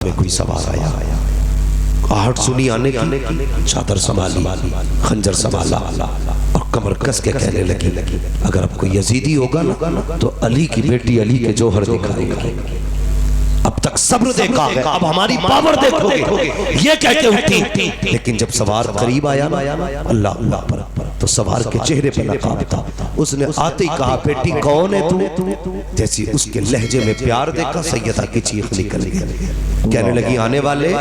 میں کوئی سوار آیا، آہٹ سنی آنے کی، چادر سنبھالی، خنجر سنبھالا اور کمر کس کے کہنے لگی اگر اب کوئی یزیدی ہوگا نا تو علی کی بیٹی علی کے جوہر دکھائے گا، اب تک صبر دیکھا ہے اب ہماری پاور دیکھو گے، یہ کہہ کے اٹھی۔ لیکن جب سوار قریب آیا نا اللہ اللہ پر تو سوار کے چہرے پر نقاب تھا، اس نے آتے ہی کہا بیٹی کون ہے تو؟ جیسی اس کے لہجے میں پیار دیکھا سیدہ کی چیخ نکل گئی، کہنے لگی آنے والے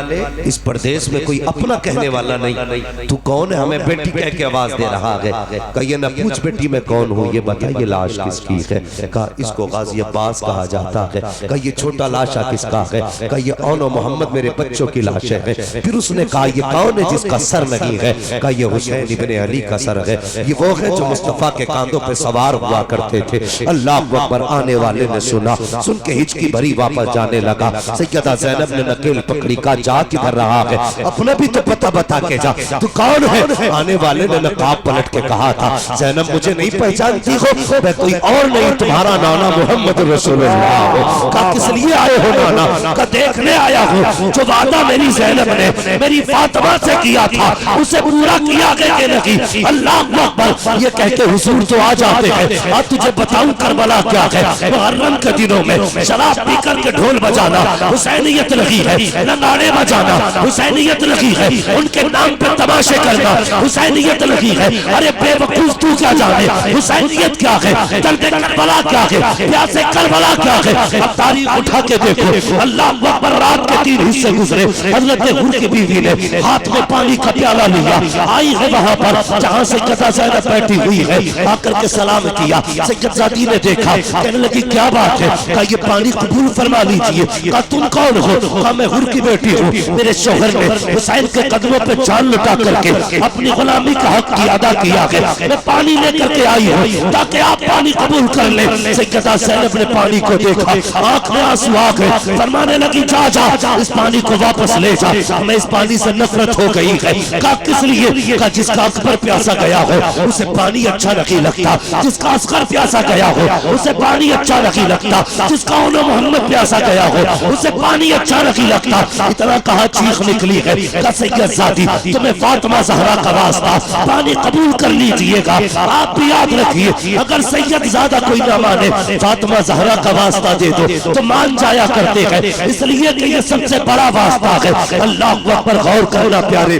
اس پردیس میں کوئی اپنا کہنے والا نہیں، تو کون ہے ہمیں بیٹی کہہ کے آواز دے رہا ہے؟ کہا یہ نہ پوچھ بیٹی میں کون ہوں، یہ بتا یہ لاش کس کی ہے؟ کہا اس کو غازی عباس کہا جاتا ہے۔ کہا یہ چھوٹا لاشا کس کا ہے؟ کہا یہ اون و محمد میرے بچوں کی لاشیں ہیں۔ پھر اس نے کہا یہ کون ہے جس کا سر نہیں ہے؟ کہا یہ حسین ابن علی کا سر ہے، یہ وہ ہے جو مصطفیٰ کے کاندھوں پہ سوار ہوا کرتے تھے۔ اللہ اکبر، آنے والے نے سنا، سن کے ہچکی بھری واپس جانے لگا۔ سیدہ زینب نے نکیل پکڑی، کہا جا کدھر رہا ہے؟ اپنا بھی تو پتہ بتا کے جا، تو کون ہے؟ آنے والے نے نقاب پلٹ کے کہا تھا زینب مجھے نہیں پہچانتی ہو، میں کوئی اور نہیں تمہارا نانا محمد رسول اللہ ہو۔ کہا کس لیے آئے ہو نانا؟ کہا دیکھنے آیا ہوں جو وعدہ میری زینب نے میری فاطمہ سے کیا تھا اسے پورا کیا گیا کہ نہیں۔ اللہ اکبر، یہ کہہ کے حضور تو آ جاتے ہیں۔ اب تجھے بتاؤں کربلا کیا ہے، محرم کے دنوں میں شراب پی کر کے ڈھول بجانا حسینیت لگی ہے، نگاڑے بجانا حسینیت لگی ہے، ان کے نام پہ تماشے کرنا حسینیت لگی ہے۔ ارے بے وقوف تو کیا جانے حسینیت کیا ہے، درد کربلا کیا ہے، پیاسے کربلا کیا ہے۔ اب تاریخ اٹھا کے دیکھو، اللہ اکبر، رات کے 3 حصے گزرے، حضرت حور کی بیوی نے ہاتھ میں پانی کا پیالہ لیا، آئی ہے وہاں پر جہاں سے سیدہ زینب بیٹھی ہوئی ہے، آ کر کے سلام کیا۔ سیدزادی نے دیکھا، کہنے لگی کیا بات ہے؟ کہا یہ پانی قبول فرما لیجئے۔ کہا تم کون ہو؟ کہا میں حور کی بیٹی ہوں، میرے شوہر نے حسین کے قدموں پہ جان لٹا کر کے اپنی غلامی کا حق کی ادا کیا ہے، میں پانی لے کر کے آئی ہوں تاکہ آپ پانی قبول کر لیں۔ سیدہ زینب نے پانی کو دیکھا، آنکھ میں آنسو آ گئے، فرمانے لگی جا جا اس پانی کو واپس لے جا، ہمیں اس پانی سے نفرت ہو گئی ہے۔ کہا کس لیے؟ کہا جس کا اکبر پیاسا گیا ہو اسے پانی اچھا نہیں لگتا، جس کا اصغر پیاسا گیا ہو اسے پانی اچھا نہیں لگتا، جس کا اون و محمد پیاسا گیا ہو اسے پانی اچھا نہیں لگتا۔ اتنا کہا چیخ نکلی ہے، کہا سیدزادی تمہیں فاطمہ زہرا کا واسطہ پانی قبول کر لیجئے گا۔ آپ بھی یاد رکھیے اگر سیدزادہ کوئی نہ مانے فاطمہ زہرا کا واسطہ دے دو تو مان جایا کرتے ہیں، اس لیے کہ یہ سب سے بڑا واسطہ ہے۔ اللہ اکبر، غور کرنا پیارے،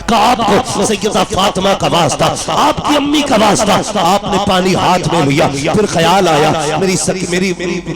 کہا آپ کو سیدہ فاطمہ کا واسطہ، آپ کی امی کا واسطہ۔ آپ نے پانی ہاتھ میں لیا، پھر خیال آیا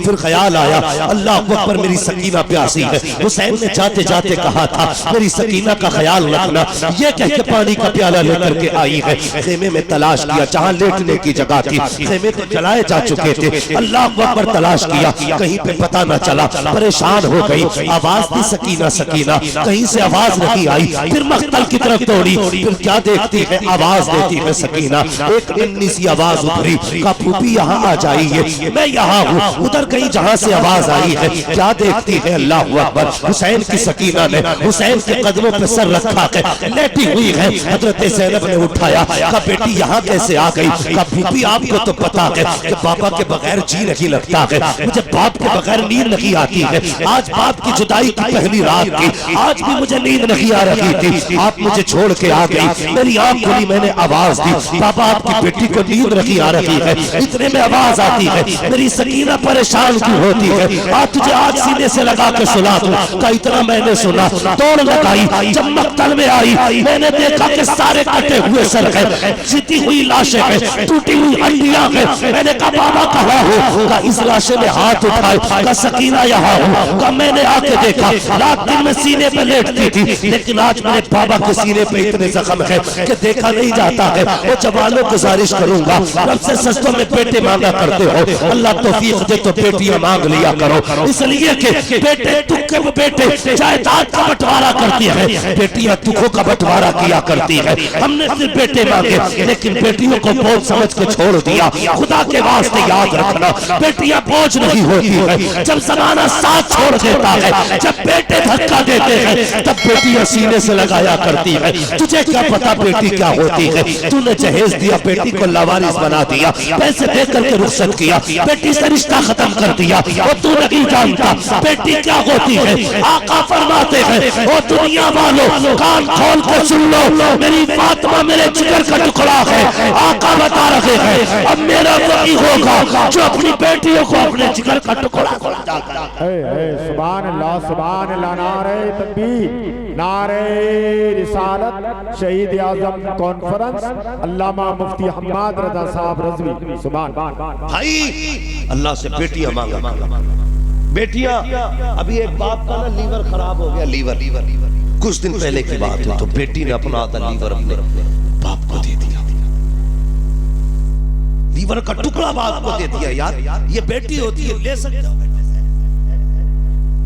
پھر خیال آیا اللہ اکبر میری سکینہ پیاسی ہے۔ حسین نے جاتے جاتے کہا تھا میری سکینہ کا خیال رکھنا، یہ کہہ کے پانی کا پیالہ لے کر کے آئی ہے۔ خیمے میں تلاش کیا، جہاں لیٹنے کی جگہ تھی خیمے تو جلائے جا چکے تھے، اللہ اکبر تلاش کیا، کہیں پہ پتہ نہ چلا، پریشان ہو گئی، آواز دی سکینہ سکینہ، کہیں سے آواز نہیں آئی، پھر مقتل کی طرف دوڑی، پھر کیا دیکھتی ہے آواز دیتی ہے سکینہ، ایک ننھی سی آواز ابھری، کہا پھوپھی یہاں آ جائیے، میں یہاں ہوں، ادھر کہیں جہاں سے آواز آئی ہے، کیا دیکھتی ہے اللہ اکبر، حسین کی سکینہ نے حسین کے قدموں پہ سر رکھا ہے، لیٹی ہوئی ہے۔ حضرت زینب نے اٹھایا، کہا بیٹی یہاں کیسے آ گئی؟ کہا پھوپھی آپ کو تو پتا ہے کہ بابا کے بغیر جی نہیں لگتا ہے، مجھے باپ کے بغیر نیند نہیں آتی ہے، آج باپ کی جدائی کی پہلی رات کی، آج بھی مجھے نیند نہیں آ رہی تھی، آپ مجھے چھوڑ کے آ گئی، میری آنکھ کھلی، میں نے آواز دی بابا آپ کی بیٹی کو نیند نہیں آ رہی ہے، اتنے میں آواز آتی ہے میری سکینہ پریشان کیوں ہوتی ہے، تجھے آج سینے سے لگا کے سلا دوں۔ کہا اتنا میں نے سنا، دوڑ لگائی، جب مقتل میں آئی میں نے دیکھا کہ سارے کٹے ہوئے سر ہیں، سیتی ہوئی لاشیں ہیں، ٹوٹی ہوئی ہڈیاں ہیں، میں نے کہا بابا کہاں ہو؟ کہا اس لاشے نے ہاتھ اٹھائے، کہا سکینہ یہاں ہوں، کہا میں نے آ کے دیکھا، رات دن میں سینے پہ لیٹتی تھی لیکن آج میرے بابا کے سینے پہ اتنے زخم ہے کہ دیکھا نہیں جاتا ہے۔ وہ جوانوں کو گزارش کروں گا رب سے سجدوں میں بیٹے مانگا کرتے ہو، اللہ توفیق دے تو بیٹیاں مانگ لیا کرو، اس لیے کہ بیٹے دکھ کے وہ بیٹے جائیداد کا بٹوارا کرتی ہے، بیٹیاں دکھوں کا بٹوارا کیا کرتی ہے۔ ہم نے صرف بیٹے مانگے لیکن بیٹیوں کو بوجھ سمجھ کے چھوڑ دیا، خدا کے واسطے یاد رکھنا بیٹیاں بوجھ نہیں ہوتی ہے، جب زمانہ ساتھ چھوڑ دیتا ہے، جب بیٹے دھکا دیتے ہیں تب بیٹیاں سینے سے لگایا کرتی ہے۔ تجھے کیا پتا بیٹی کیا ہوتی ہے؟ تو نے جہیز دیا، بیٹی کو لاوارث بنا دیا، پیسے دے کر کے رخصت کیا، بیٹی سے رشتہ ختم کر دیا، اور تو نہیں جانتا بیٹی کیا آگ ہوتی ہے۔ آقا فرماتے ہیں او دنیا والوں کان کھول کر سن لو، میری فاطمہ میرے جگر کا ٹکڑا ہے۔ آقا بتا رہے ہیں اب میرا وہی ہوگا جو اپنی بیٹیوں کو اپنے جگر کا ٹکڑا سمجھا کر۔ سبحان اللہ، نعرہ تکبیر، نعرہ رسالت، شہید اعظم کانفرنس، علامہ مفتی حماد رضا صاحب رضوی۔ سبحان بھائی اللہ سے بیٹیاں مانگا، بیٹیاں۔ ابھی ایک باپ کا نا لیور خراب ہو گیا، لیور کچھ دن پہلے کی بات ہے، تو بیٹی نے اپنا آدھا لیور اپنے باپ کو دے دیا، لیور کا ٹکڑا باپ کو دے دیا۔ یار یہ بیٹی ہوتی ہے، لے سکتے ہو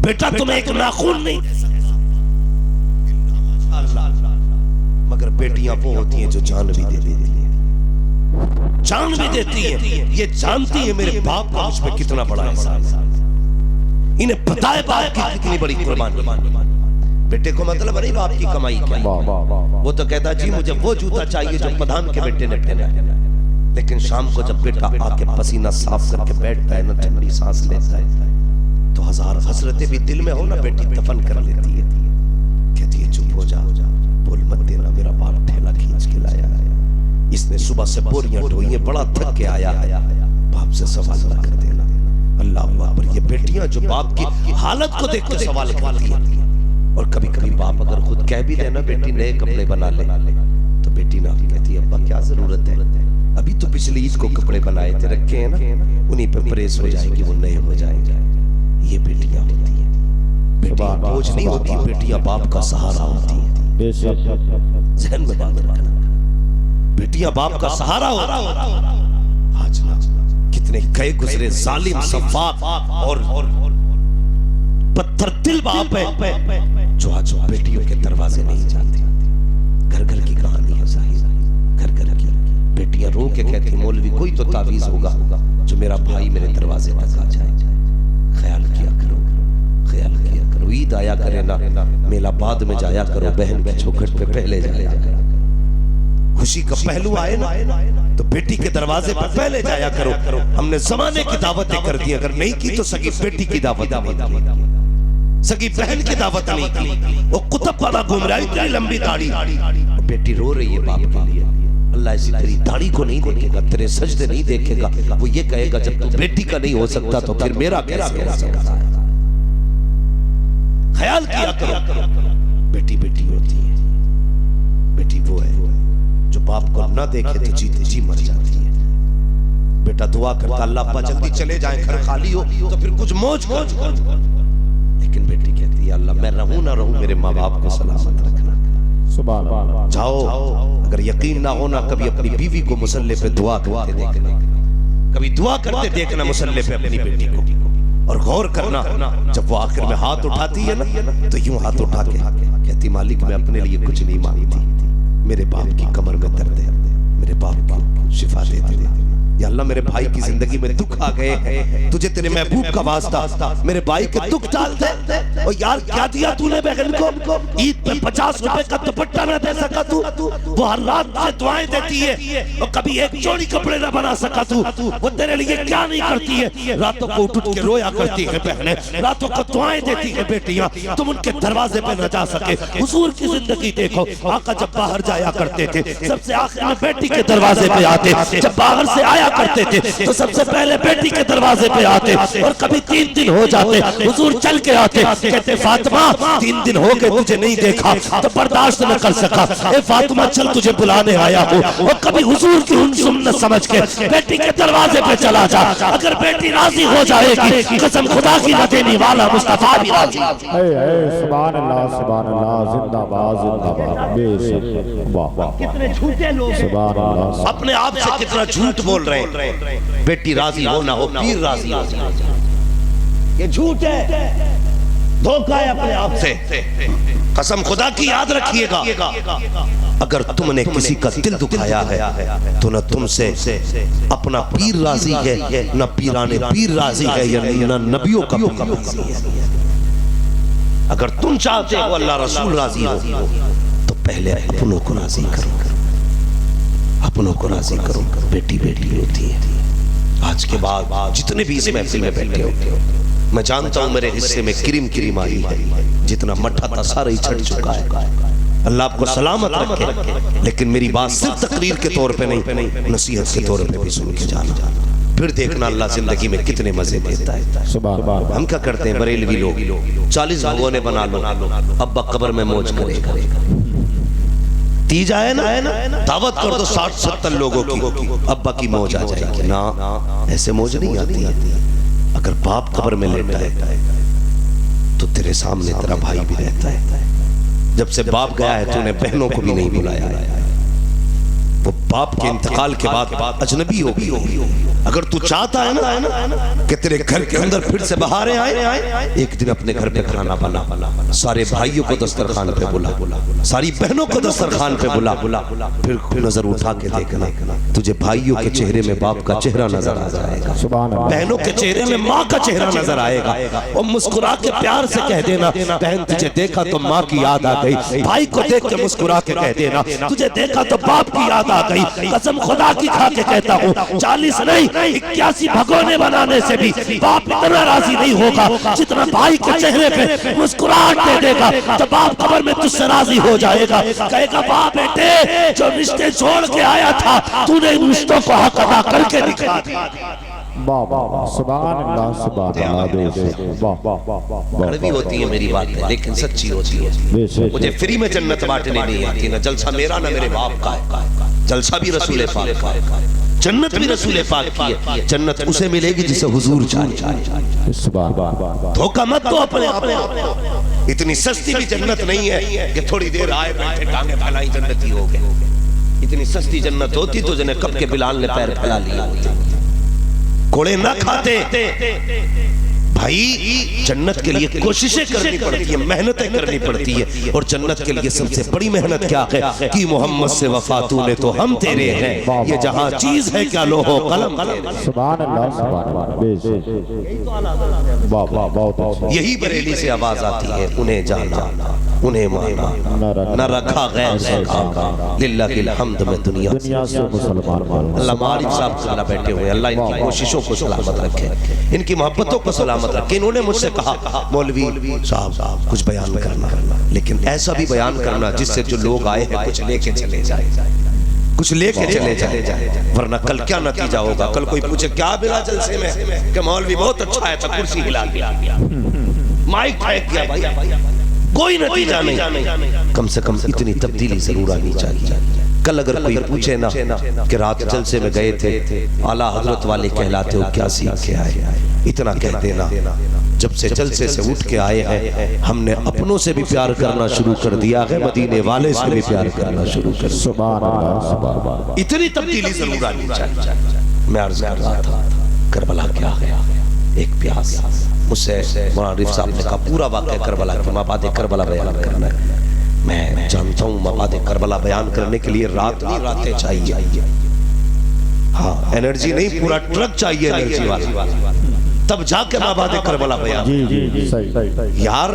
بیٹا، تمہیں ایک ناخون نہیں دے سکتا، مگر بیٹیاں وہ ہوتی ہیں جو جان بھی دے دیتی ہیں، جان بھی دیتی ہیں۔ یہ جانتی ہے میرے باپ کا مجھ پہ کتنا بڑا احسان، انہیں پتہ ہے باپ کی کتنی بڑی قربانی۔ بیٹے کو مطلب نہیں باپ کی کمائی کیا، وہ تو کہتا جی مجھے وہ جوتا چاہیے جو پدھان کے بیٹے نے پہنا ہے، لیکن شام کو جب بیٹا آ کے پسینہ صاف کر کے بیٹھتا ہے نا، ٹھنڈی سانس لیتا ہے، تو ہزار حسرتیں بھی دل میں ہو نا، بیٹی دفن کر لیتی ہے، کہتی ہے چپ ہو جا، بول مت دینا، میرا باپ ٹھیلا کھینچ کے لایا ہے، اس نے صبح سے بوریاں ڈھوئی ہیں، بڑا تھک کے آیا ہے، باپ سے سوال نہ کر دینا۔ اللہ اکبر، یہ بیٹیاں جو باپ کی حالت کو دیکھ کے سوال کرتی ہیں، اور کبھی کبھی باپ اگر خود کہہ بھی دینا بیٹی نئے کپڑے بنا لے، تو بیٹی نہ کہتی ہے ابا کیا ضرورت ہے، ابھی تو پچھلی عید کو کپڑے بنائے تھے رکھے ہیں نا، انہی پہ پریس ہو جائے گی، وہ نئے ہو جائیں گے۔ یہ بیٹیاں ہوتی ہیں، بیٹیاں بوجھ نہیں ہوتی، بیٹیاں باپ کا سہارا ہوتی ہیں، ذہن میں بات رکھنا، بیٹیاں باپ کا سہارا ہوتی ہیں۔ آج کتنے گئے گزرے ظالم صفاق اور پتھر دل باپ ہے جو آج بیٹیوں کے دروازے نہیں جاتے۔ گھر گھر کی کہانی ہے ظاہر، گھر گھر کی بیٹیاں رو کے کہتی مولوی کوئی تو تعویذ ہوگا جو میرا بھائی میرے دروازے تک آ جائے۔ خیال کیا کرو، خیال کیا کرو، عید آیا کرے نا، میلہ بعد میں جایا کرو، بہن کے چوکھٹ پہ پہلے جایا کرو، خوشی کا پہلو آئے نا تو بیٹی کے دروازے پر پہلے جایا کرو۔ ہم نے زمانے کی دعوتیں کر دی، اگر نہیں کی تو سگی بیٹی کی دعوت نہیں کی، سگی بہن کی دعوت نہیں کی۔ وہ قطب والا گھوم رہا ہے، اتنی لمبی داڑھی، بیٹی رو رہی ہے باپ کے لیے۔ اللہ ایسی تیری داڑھی کو نہیں دیکھے گا، تیرے سجدے نہیں دیکھے گا، وہ یہ کہے گا جب تو بیٹی کا نہیں ہو سکتا تو پھر میرا کیسے ہو سکتا ہے۔ خیال کیا کرو، بیٹی بیٹی ہوتی ہے، بیٹی وہ ہے جو باپ کو نہ دیکھے تو جیتے جی مر جاتی ہے۔ بیٹا دعا کرتا اللہ ابا جلدی چلے جائیں، گھر خالی ہو تو پھر کچھ موج کر، لیکن بیٹی کہتی ہے اللہ میں رہوں نہ رہوں میرے ماں باپ کو سلامت رکھنا۔ جاؤ، اگر یقین نہ ہونا کبھی اپنی بیوی کو مصلی پہ دعا کرتے دیکھنا، کبھی دعا کرتے دیکھنا مصلی پہ اپنی بیٹی کو، اور غور کرنا جب وہ آخر میں ہاتھ اٹھاتی ہے نا تو یوں ہاتھ اٹھا کے کہتی مالک میں اپنے لیے کچھ نہیں مانگتی، میرے باپ کی کمر میں درد ہے، میرے باپ کو شفا دے دے، یا اللہ میرے بھائی کی زندگی میں دکھ آ گئے ہیں، تجھے تیرے محبوب کا واسطہ میرے بھائی کے دکھ ڈال دے۔ اور یار کیا دیا تو نے بہن کو، عید پہ 50 روپے کا دوپٹہ نہ دے سکا تو، وہ ہر رات سے دعائیں دیتی ہے، اور کبھی ایک جوڑی کپڑے نہ بنا سکا تو، وہ تیرے لیے کیا نہیں کرتی ہے، راتوں کو اٹھ کے رویا کرتی ہے بہنیں، راتوں کو دعائیں دیتی ہے بیٹیاں، تم ان کے دروازے پہ نہ جا سکے۔ حضور کی زندگی دیکھو، آقا جب باہر جایا کرتے تھے سب سے آخر میں بیٹی کے دروازے پہ آتے، جب باہر سے آیا کرتے تھے تو سب سے پہلے بیٹی کے دروازے پہ آتے، اور کبھی 3 دن ہو جاتے حضور چل کے آتے، کہتے فاطمہ 3 دن ہو گئے تجھے نہیں دیکھا تو برداشت نہ کر سکا، اے فاطمہ چل تجھے بلانے آیا ہوں۔ اور کبھی حضور کی ان سنت سمجھ کے بیٹی کے دروازے پہ چلا جا، اگر بیٹی راضی ہو جائے گی قسم خدا کی نہ دینے والا مصطفیٰ بھی راضی۔ سبحان اللہ، سبحان اللہ، زندہ باد، زندہ باد، بے شک، واہ واہ، کتنے جھوٹے لوگ سبحان اللہ، اپنے آپ سے کتنا جھوٹ بول رہے ہیں۔ بیٹی راضی ہو نہ ہو، پیر راضی ہو، یہ جھوٹ ہے، دھوکہ ہے اپنے آپ سے۔ قسم خدا کی یاد رکھیے گا، اگر تم نے کسی کا دل دکھایا ہے تو نہ تم سے اپنا پیر راضی ہے، نہ پیران پیر راضی ہے، یعنی نہ نبیوں کا پیر راضی ہے۔ اگر تم چاہتے ہو اللہ رسول راضی ہو تو پہلے اپنوں کو راضی کرو، اپنوں کو راضی کرو۔ بیٹی بیٹی ہوتی ہے۔ آج کے بعد جتنے بھی اس محفل میں بیٹھے ہوتے ہو میں جانتا ہوں میرے حصے میں کریم کریم آئی ہے، جتنا مٹھا تھا سارا ہی چھٹ چکا ہے۔ اللہ آپ کو سلامت رکھے، لیکن میری بات صرف تقریر کے طور پہ نہیں، نصیحت کے طور پہ بھی سن کے جانا، پھر دیکھنا اللہ زندگی میں کتنے مزے دیتا ہے۔ ہم کیا کرتے ہیں بریلوی لوگ، 40 بھگونے بنا لو، ابا قبر میں موج کرے گا، دی جائے نا دعوت کر دو 60-70 لوگوں کی، ابا کی موج آ جائے گی۔ نا ایسے موج نہیں آتی، اگر باپ قبر میں لیٹا ہے تو تیرے سامنے تیرا بھائی بھی رہتا ہے۔ جب سے باپ گیا ہے تو نے بہنوں کو بھی نہیں بلایا ہے، وہ باپ کے انتقال کے بعد اجنبی ہو گئی۔ اگر تو چاہتا ہے نا کہ تیرے گھر کے اندر پھر سے بہاریں آئیں، ایک دن اپنے گھر پہ کھانا بنا، سارے بھائیوں کو دسترخوان پہ بلا، ساری بہنوں کو دسترخوان پہ بلا، پھر نظر اٹھا کے دیکھنا، تجھے بھائیوں کے چہرے میں باپ کا چہرہ نظر آ جائے گا، بہنوں کے چہرے میں ماں کا چہرہ نظر آئے گا، اور مسکرا کے پیار سے کہہ دینا بہن تجھے دیکھا تو ماں کی یاد آ گئی، بھائی کو دیکھ کے مسکرا کے کہہ دینا تجھے دیکھا تو باپ کی یاد آ گئی۔ قسم خدا کی کھا کے کہتا ہوں 40 نہیں 81 بھگونے بنانے سے بھی باپ اتنا راضی نہیں ہوگا جتنا بھائی کے چہرے پہ مسکراہٹ دے دے گا۔ جب باپ قبر میں تجھ سے راضی ہو جائے گا، کہے گا واہ بیٹے جو رشتے چھوڑ کے آیا تھا تو نے ان رشتوں کو حق ادا کر کے دکھا دیا۔ سبحان اللہ سبحان اللہ۔ کڑوی ہوتی ہے میری بات ہے لیکن سچی ہوتی ہے۔ مجھے فری میں جنت بانٹنے نہیں آتی، نہ جلسہ میرا نہ میرے باپ کا ہے، جلسہ بھی رسول پاک کا ہے، جنت بھی رسول پاک کی ہے۔ جنت اسے ملے گی جسے حضور چاہے، دھوکہ مت دو اپنے آپ کو۔ اتنی سستی بھی جنت نہیں ہے کہ تھوڑی دیر آئے بیٹھے ٹانگیں پھیلائی جنتی ہو گئے۔ اتنی سستی جنت ہوتی تو جنہیں کب کے بلال نے پیر پھیلا لیا ہوتی، کوڑے نہ کھاتے۔ بھائی جنت کے لیے کوششیں کرنی پڑتی ہے، محنتیں کرنی پڑتی ہے، اور جنت کے لیے سب سے بڑی محنت کیا ہے کہ محمد سے وفا تو نے تو ہم تیرے ہیں، یہ جہاں چیز ہے کیا لوح و قلم تیرے۔ سبحان اللہ سبحان اللہ۔ یہی بریلی سے آواز آتی ہے، انہیں جانا انہیں مانا نہ رکھا غیر سے کھانا، للہ کی الحمد میں دنیا سے مسلمان مانا۔ اللہ معارف صاحب سے اللہ بیٹھے ہوئے، اللہ ان کی کوششوں کو سلامت رکھے، ان کی محبتوں کو سلامت رکھے۔ انہوں نے مجھ سے کہا مولوی صاحب کچھ بیان کرنا، لیکن ایسا بھی بیان کرنا جس سے جو لوگ آئے ہیں کچھ لے کے چلے جائے، کچھ لے کے چلے جائے، ورنہ کل کیا نتیجہ ہوگا؟ کل کوئی پوچھے کیا بلا جلسے میں کہ مولوی بہت اچھا ہے، تو کرسی ہلا دیا، مائک پھینک دیا، بھائی کوئی نتیجہ نہیں۔ کم سے کم اتنی تبدیلی ضرور آنی چاہیے۔ کل اگر کوئی پوچھے نا کہ رات جلسے میں گئے تھے اعلیٰ حضرت والے کہلاتے ہو کیا سیکھ کے آئے، اتنا کہہ دینا جب سے جلسے سے اٹھ کے آئے ہیں ہم نے اپنوں سے بھی پیار کرنا شروع کر دیا ہے، مدینے والے سے بھی پیار کرنا شروع کر دیا۔ سبحان اللہ سبحان اللہ۔ اتنی تبدیلی ضرور آنی چاہیے۔ میں عرض کر رہا تھا کربلا کیا گیا، ایک پیاس مجھ سے معارف صاحب نے کہا پورا واقعہ کربلا کہ مبعد کربلا بیان کرنا ہے۔ میں جانتا ہوں مبعد کربلا بیان کرنے کے لیے رات نہیں راتیں چاہیے، ہاں انرجی نہیں پورا ٹرک چاہیے انرجی والا، تب جا کے مبعد کربلا بیان۔ یار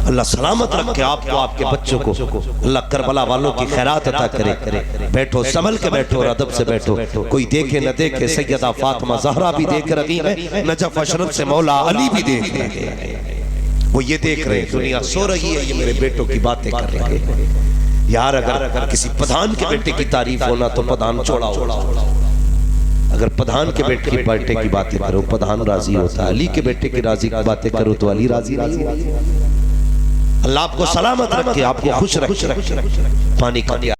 اللہ سلامت رکھے آپ کو، آپ کے بچوں کو، اللہ کربلا والوں کی خیرات عطا کرے۔ بیٹھو سنبھل کے بیٹھو اور ادب سے بیٹھو، کوئی دیکھے نہ دیکھے، سیدہ فاطمہ زہرا بھی دیکھ رہی ہے، نجف اشرف سے مولا علی بھی دیکھ رہے ہیں، وہ یہ دیکھ رہے ہیں دنیا سو رہی ہے، یہ میرے بیٹوں کی باتیں کر رہے ہیں۔ یار اگر کسی پدھان کے بیٹے کی تعریف ہونا تو پدھان چھوڑا ہو، اگر پدھان کے بیٹے کی بیٹے کی باتیں کرو پدھان راضی ہوتا ہے، علی کے بیٹے کی راضی کی باتیں کرو تو علی راضی نہیں ہوتا۔ اللہ آپ کو سلامت رکھے، آپ کو خوش رکھے۔ پانی کا